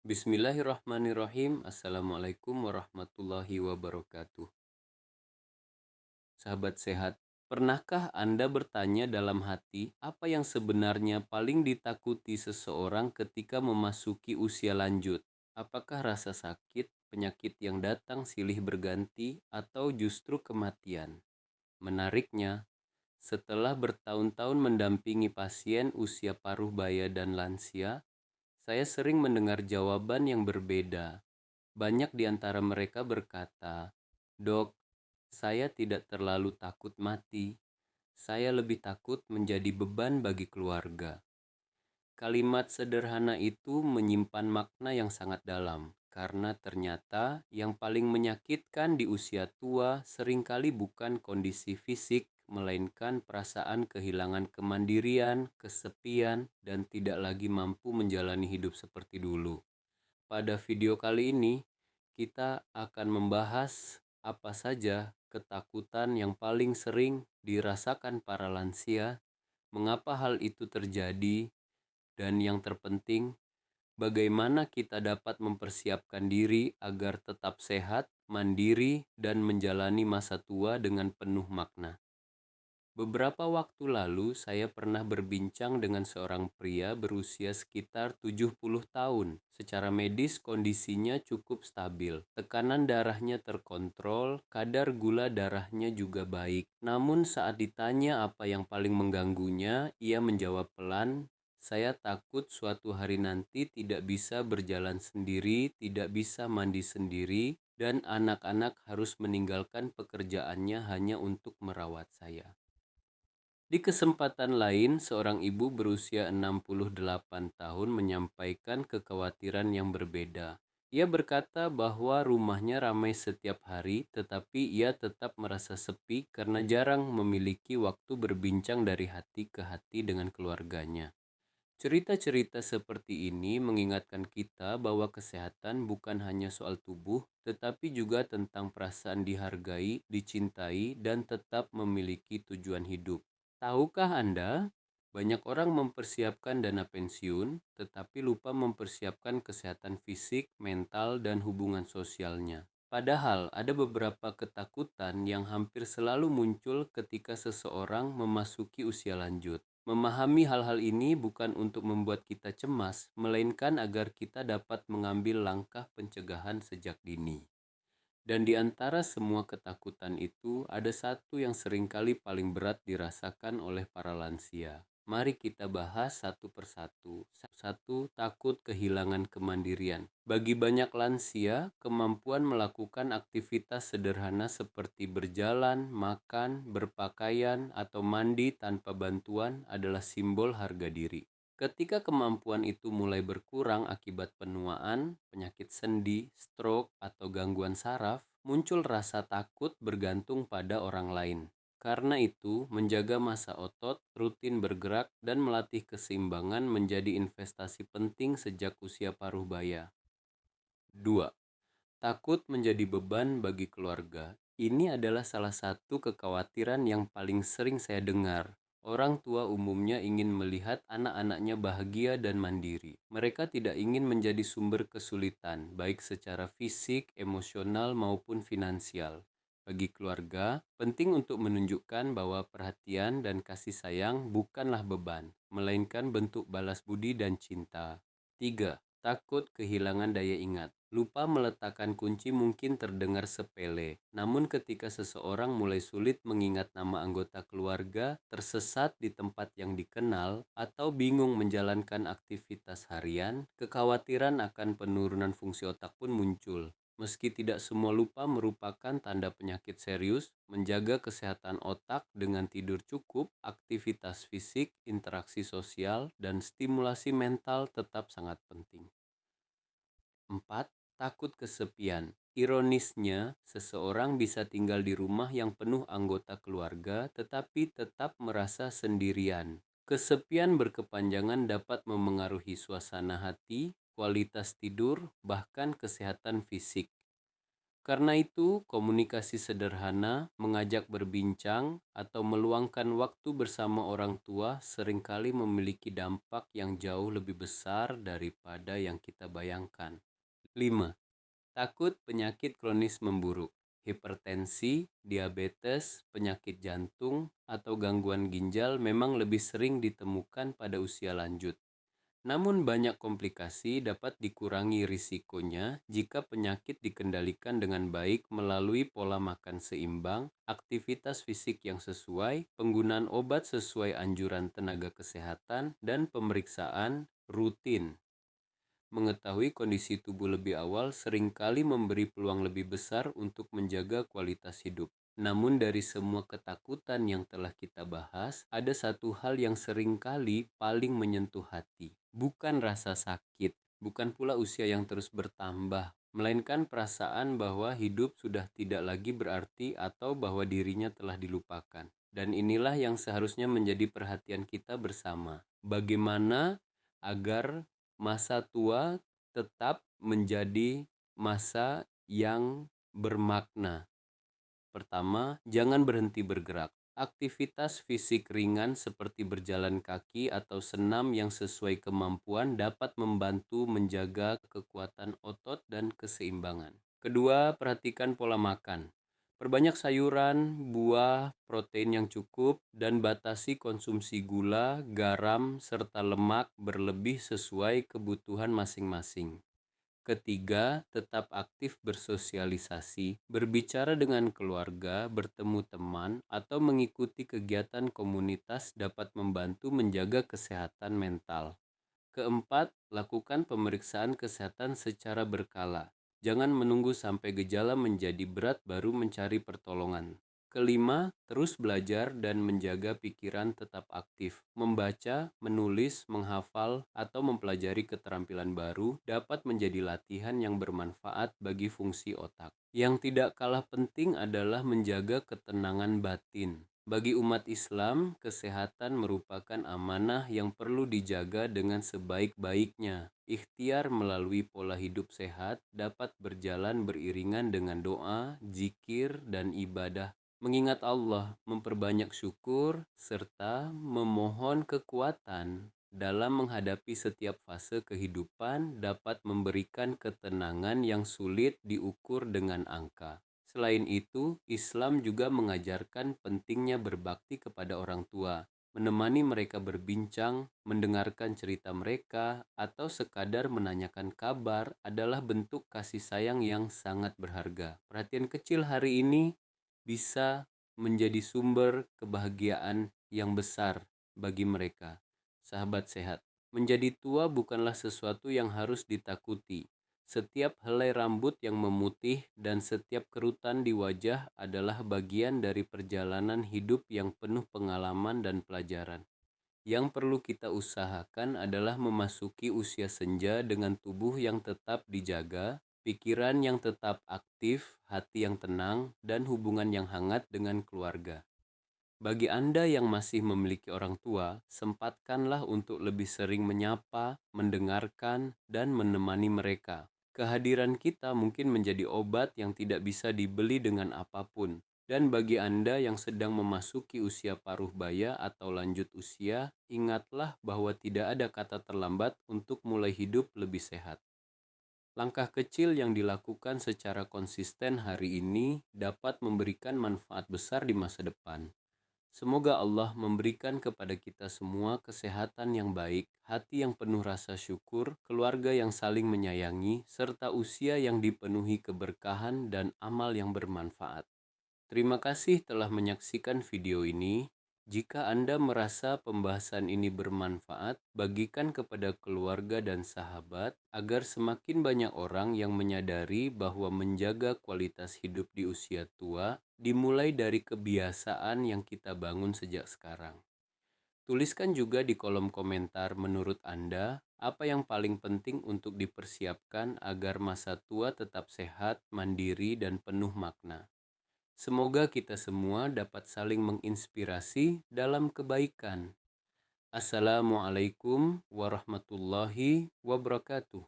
Bismillahirrahmanirrahim. Assalamualaikum warahmatullahi wabarakatuh. Sahabat sehat, pernahkah Anda bertanya dalam hati apa yang sebenarnya paling ditakuti seseorang ketika memasuki usia lanjut? Apakah rasa sakit, penyakit yang datang silih berganti, atau justru kematian? Menariknya, setelah bertahun-tahun mendampingi pasien usia paruh baya dan lansia, saya sering mendengar jawaban yang berbeda. Banyak di antara mereka berkata, "Dok, saya tidak terlalu takut mati. Saya lebih takut menjadi beban bagi keluarga." Kalimat sederhana itu menyimpan makna yang sangat dalam, karena ternyata yang paling menyakitkan di usia tua seringkali bukan kondisi fisik, melainkan perasaan kehilangan kemandirian, kesepian, dan tidak lagi mampu menjalani hidup seperti dulu. Pada video kali ini, kita akan membahas apa saja ketakutan yang paling sering dirasakan para lansia, mengapa hal itu terjadi, dan yang terpenting, bagaimana kita dapat mempersiapkan diri agar tetap sehat, mandiri, dan menjalani masa tua dengan penuh makna. Beberapa waktu lalu, saya pernah berbincang dengan seorang pria berusia sekitar 70 tahun. Secara medis, kondisinya cukup stabil. Tekanan darahnya terkontrol, kadar gula darahnya juga baik. Namun saat ditanya apa yang paling mengganggunya, ia menjawab pelan, "Saya takut suatu hari nanti tidak bisa berjalan sendiri, tidak bisa mandi sendiri, dan anak-anak harus meninggalkan pekerjaannya hanya untuk merawat saya." Di kesempatan lain, seorang ibu berusia 68 tahun menyampaikan kekhawatiran yang berbeda. Ia berkata bahwa rumahnya ramai setiap hari, tetapi ia tetap merasa sepi karena jarang memiliki waktu berbincang dari hati ke hati dengan keluarganya. Cerita-cerita seperti ini mengingatkan kita bahwa kesehatan bukan hanya soal tubuh, tetapi juga tentang perasaan dihargai, dicintai, dan tetap memiliki tujuan hidup. Tahukah Anda, banyak orang mempersiapkan dana pensiun, tetapi lupa mempersiapkan kesehatan fisik, mental, dan hubungan sosialnya. Padahal ada beberapa ketakutan yang hampir selalu muncul ketika seseorang memasuki usia lanjut. Memahami hal-hal ini bukan untuk membuat kita cemas, melainkan agar kita dapat mengambil langkah pencegahan sejak dini. Dan di antara semua ketakutan itu, ada satu yang seringkali paling berat dirasakan oleh para lansia. Mari kita bahas satu persatu. Satu, takut kehilangan kemandirian. Bagi banyak lansia, kemampuan melakukan aktivitas sederhana seperti berjalan, makan, berpakaian, atau mandi tanpa bantuan adalah simbol harga diri. Ketika kemampuan itu mulai berkurang akibat penuaan, penyakit sendi, stroke, atau gangguan saraf, muncul rasa takut bergantung pada orang lain. Karena itu, menjaga massa otot, rutin bergerak, dan melatih keseimbangan menjadi investasi penting sejak usia paruh baya. 2. Takut menjadi beban bagi keluarga. Ini adalah salah satu kekhawatiran yang paling sering saya dengar. Orang tua umumnya ingin melihat anak-anaknya bahagia dan mandiri. Mereka tidak ingin menjadi sumber kesulitan, baik secara fisik, emosional, maupun finansial. Bagi keluarga, penting untuk menunjukkan bahwa perhatian dan kasih sayang bukanlah beban, melainkan bentuk balas budi dan cinta. 3. Takut kehilangan daya ingat. Lupa meletakkan kunci mungkin terdengar sepele, namun ketika seseorang mulai sulit mengingat nama anggota keluarga, tersesat di tempat yang dikenal, atau bingung menjalankan aktivitas harian, kekhawatiran akan penurunan fungsi otak pun muncul. Meski tidak semua lupa merupakan tanda penyakit serius, menjaga kesehatan otak dengan tidur cukup, aktivitas fisik, interaksi sosial, dan stimulasi mental tetap sangat penting. 4. Takut kesepian. Ironisnya, seseorang bisa tinggal di rumah yang penuh anggota keluarga tetapi tetap merasa sendirian. Kesepian berkepanjangan dapat memengaruhi suasana hati, kualitas tidur, bahkan kesehatan fisik. Karena itu, komunikasi sederhana, mengajak berbincang, atau meluangkan waktu bersama orang tua seringkali memiliki dampak yang jauh lebih besar daripada yang kita bayangkan. 5. Takut penyakit kronis memburuk. Hipertensi, diabetes, penyakit jantung, atau gangguan ginjal memang lebih sering ditemukan pada usia lanjut. Namun banyak komplikasi dapat dikurangi risikonya jika penyakit dikendalikan dengan baik melalui pola makan seimbang, aktivitas fisik yang sesuai, penggunaan obat sesuai anjuran tenaga kesehatan, dan pemeriksaan rutin. Mengetahui kondisi tubuh lebih awal seringkali memberi peluang lebih besar untuk menjaga kualitas hidup. Namun dari semua ketakutan yang telah kita bahas, ada satu hal yang seringkali paling menyentuh hati. Bukan rasa sakit, bukan pula usia yang terus bertambah, melainkan perasaan bahwa hidup sudah tidak lagi berarti atau bahwa dirinya telah dilupakan. Dan inilah yang seharusnya menjadi perhatian kita bersama. Bagaimana agar masa tua tetap menjadi masa yang bermakna. Pertama, jangan berhenti bergerak. Aktivitas fisik ringan seperti berjalan kaki atau senam yang sesuai kemampuan dapat membantu menjaga kekuatan otot dan keseimbangan. Kedua, perhatikan pola makan. Perbanyak sayuran, buah, protein yang cukup, dan batasi konsumsi gula, garam, serta lemak berlebih sesuai kebutuhan masing-masing. Ketiga, tetap aktif bersosialisasi, berbicara dengan keluarga, bertemu teman, atau mengikuti kegiatan komunitas dapat membantu menjaga kesehatan mental. Keempat, lakukan pemeriksaan kesehatan secara berkala. Jangan menunggu sampai gejala menjadi berat baru mencari pertolongan. Kelima, terus belajar dan menjaga pikiran tetap aktif. Membaca, menulis, menghafal, atau mempelajari keterampilan baru dapat menjadi latihan yang bermanfaat bagi fungsi otak. Yang tidak kalah penting adalah menjaga ketenangan batin. Bagi umat Islam, kesehatan merupakan amanah yang perlu dijaga dengan sebaik-baiknya. Ikhtiar melalui pola hidup sehat dapat berjalan beriringan dengan doa, zikir, dan ibadah. Mengingat Allah, memperbanyak syukur, serta memohon kekuatan dalam menghadapi setiap fase kehidupan dapat memberikan ketenangan yang sulit diukur dengan angka. Selain itu, Islam juga mengajarkan pentingnya berbakti kepada orang tua, menemani mereka berbincang, mendengarkan cerita mereka, atau sekadar menanyakan kabar adalah bentuk kasih sayang yang sangat berharga. Perhatian kecil hari ini bisa menjadi sumber kebahagiaan yang besar bagi mereka. Sahabat sehat, menjadi tua bukanlah sesuatu yang harus ditakuti. Setiap helai rambut yang memutih dan setiap kerutan di wajah adalah bagian dari perjalanan hidup yang penuh pengalaman dan pelajaran. Yang perlu kita usahakan adalah memasuki usia senja dengan tubuh yang tetap dijaga, pikiran yang tetap aktif, hati yang tenang, dan hubungan yang hangat dengan keluarga. Bagi Anda yang masih memiliki orang tua, sempatkanlah untuk lebih sering menyapa, mendengarkan, dan menemani mereka. Kehadiran kita mungkin menjadi obat yang tidak bisa dibeli dengan apapun. Dan bagi Anda yang sedang memasuki usia paruh baya atau lanjut usia, ingatlah bahwa tidak ada kata terlambat untuk mulai hidup lebih sehat. Langkah kecil yang dilakukan secara konsisten hari ini dapat memberikan manfaat besar di masa depan. Semoga Allah memberikan kepada kita semua kesehatan yang baik, hati yang penuh rasa syukur, keluarga yang saling menyayangi, serta usia yang dipenuhi keberkahan dan amal yang bermanfaat. Terima kasih telah menyaksikan video ini. Jika Anda merasa pembahasan ini bermanfaat, bagikan kepada keluarga dan sahabat agar semakin banyak orang yang menyadari bahwa menjaga kualitas hidup di usia tua dimulai dari kebiasaan yang kita bangun sejak sekarang. Tuliskan juga di kolom komentar menurut Anda apa yang paling penting untuk dipersiapkan agar masa tua tetap sehat, mandiri, dan penuh makna. Semoga kita semua dapat saling menginspirasi dalam kebaikan. Assalamualaikum warahmatullahi wabarakatuh.